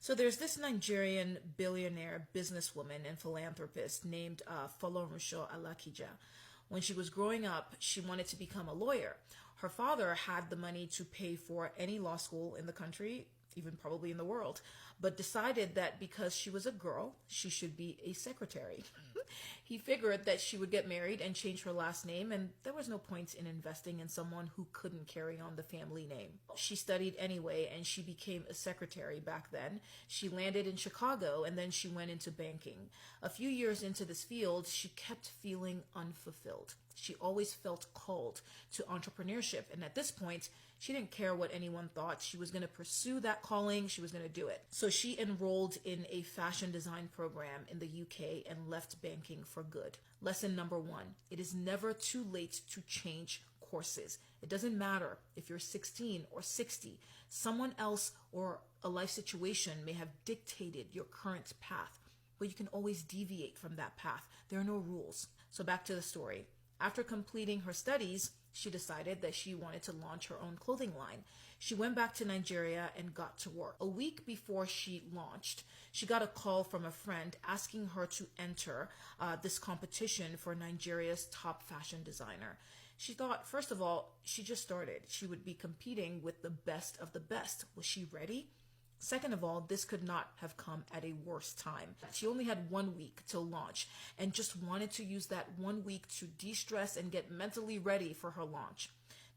So there's this Nigerian billionaire businesswoman and philanthropist named Folorunsho Alakija. When she was growing up, she wanted to become a lawyer. Her father had the money to pay for any law school in the country, even probably in the world, but decided that because she was a girl, she should be a secretary. He figured that she would get married and change her last name, and there was no point in investing in someone who couldn't carry on the family name. She studied anyway, and she became a secretary back then. She landed in Chicago, and then she went into banking. A few years into this field, she kept feeling unfulfilled. She always felt called to entrepreneurship. And at this point, she didn't care what anyone thought. She was going to pursue that calling. She was going to do it. So she enrolled in a fashion design program in the UK and left banking for good. Lesson number 1, it is never too late to change courses. It doesn't matter if you're 16 or 60. Someone else or a life situation may have dictated your current path, but you can always deviate from that path. There are no rules. So back to the story. After completing her studies, she decided that she wanted to launch her own clothing line. She went back to Nigeria and got to work. A week before she launched, she got a call from a friend asking her to enter this competition for Nigeria's top fashion designer. She thought, first of all, she just started. She would be competing with the best of the best. Was she ready? Second of all, this could not have come at a worse time. She only had 1 week to launch and just wanted to use that 1 week to de-stress and get mentally ready for her launch.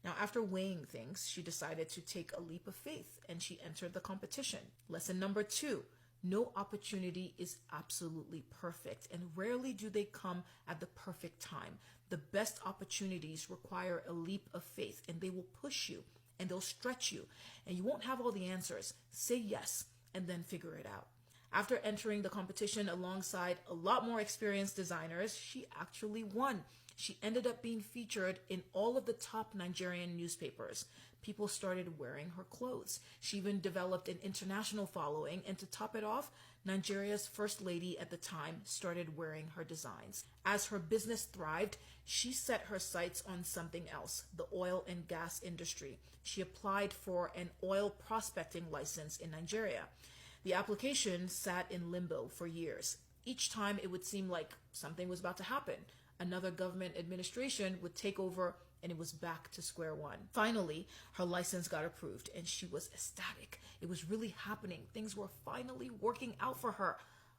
Now, after weighing things, she decided to take a leap of faith and she entered the competition. Lesson number 2, no opportunity is absolutely perfect, and rarely do they come at the perfect time. The best opportunities require a leap of faith, and they will push you and they'll stretch you, and you won't have all the answers. Say yes and then figure it out. After entering the competition alongside a lot more experienced designers, she actually won. She ended up being featured in all of the top Nigerian newspapers. People started wearing her clothes. She even developed an international following, and to top it off, Nigeria's first lady at the time started wearing her designs. As her business thrived, she set her sights on something else, the oil and gas industry. She applied for an oil prospecting license in Nigeria. The application sat in limbo for years. Each time it would seem like something was about to happen. Another government administration would take over and it was back to square one. Finally, her license got approved and she was ecstatic. It was really happening. Things were finally working out for her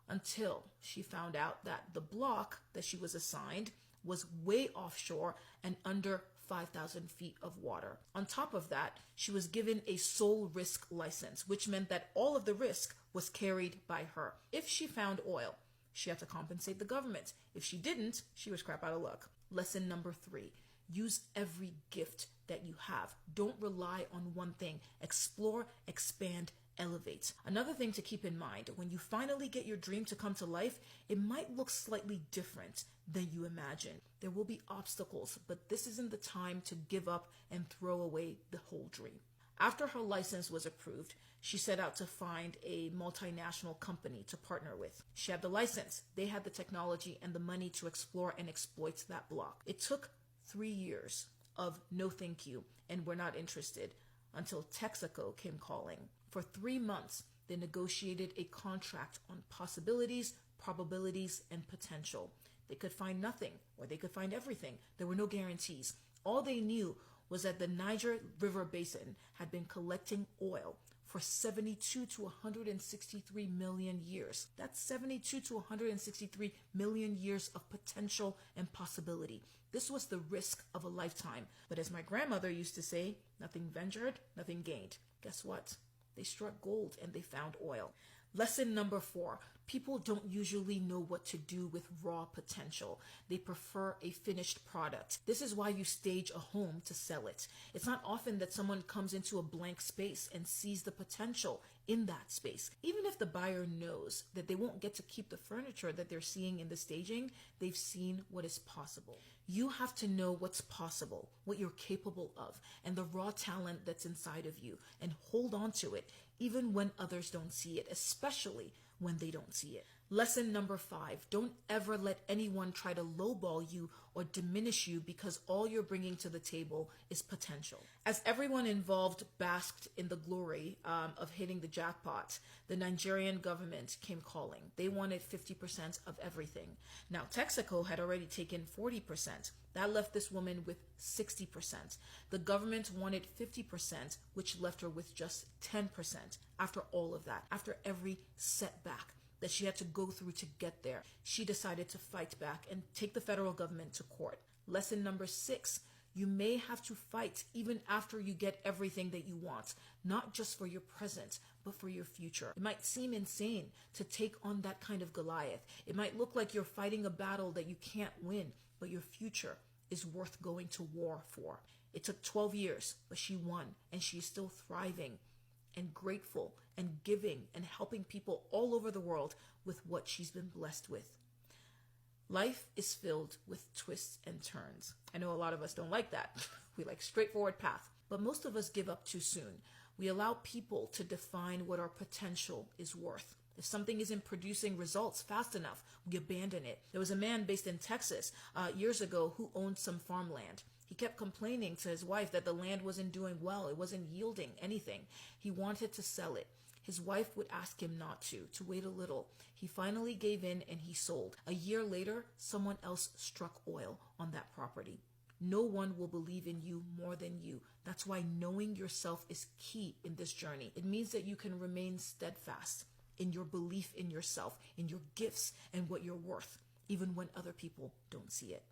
until she found out that the block that she was assigned was way offshore and under 5,000 feet of water. On top of that, she was given a sole risk license, which meant that all of the risk was carried by her. If she found oil, she had to compensate the government. If she didn't, she was crap out of luck. Lesson number 3, use every gift that you have. Don't rely on one thing. Explore, expand, elevate. Another thing to keep in mind, when you finally get your dream to come to life, it might look slightly different than you imagine. There will be obstacles, but this isn't the time to give up and throw away the whole dream. After her license was approved, she set out to find a multinational company to partner with. She had the license, they had the technology and the money to explore and exploit that block. It took 3 years of no thank you and we're not interested until Texaco came calling. For 3 months, they negotiated a contract on possibilities, probabilities, and potential. They could find nothing or they could find everything. There were no guarantees. All they knew was that the Niger River Basin had been collecting oil for 72 to 163 million years. That's 72 to 163 million years of potential and possibility. This was the risk of a lifetime. But as my grandmother used to say, nothing ventured, nothing gained. Guess what? They struck gold and they found oil. Lesson number 4, people don't usually know what to do with raw potential. They prefer a finished product. This is why you stage a home to sell it. It's not often that someone comes into a blank space and sees the potential in that space. Even if the buyer knows that they won't get to keep the furniture that they're seeing in the staging, they've seen what is possible. You have to know what's possible, what you're capable of, and the raw talent that's inside of you, and hold on to it even when others don't see it, especially when they don't see it. Lesson number 5, don't ever let anyone try to lowball you or diminish you because all you're bringing to the table is potential. As everyone involved basked in the glory of hitting the jackpot, the Nigerian government came calling. They wanted 50% of everything. Now, Texaco had already taken 40%. That left this woman with 60%. The government wanted 50%, which left her with just 10% after all of that, after every setback that she had to go through to get there. She decided to fight back and take the federal government to court. Lesson number 6, you may have to fight even after you get everything that you want, not just for your present, but for your future. It might seem insane to take on that kind of Goliath. It might look like you're fighting a battle that you can't win, but your future is worth going to war for. It took 12 years, but she won, and she's still thriving and grateful and giving and helping people all over the world with what she's been blessed with. Life is filled with twists and turns. I know a lot of us don't like that. We like straightforward path, but most of us give up too soon. We allow people to define what our potential is worth. If something isn't producing results fast enough, we abandon it. There was a man based in Texas years ago who owned some farmland. He kept complaining to his wife that the land wasn't doing well. It wasn't yielding anything. He wanted to sell it. His wife would ask him not to wait a little. He finally gave in and he sold. A year later, someone else struck oil on that property. No one will believe in you more than you. That's why knowing yourself is key in this journey. It means that you can remain steadfast in your belief in yourself, in your gifts, and what you're worth, even when other people don't see it.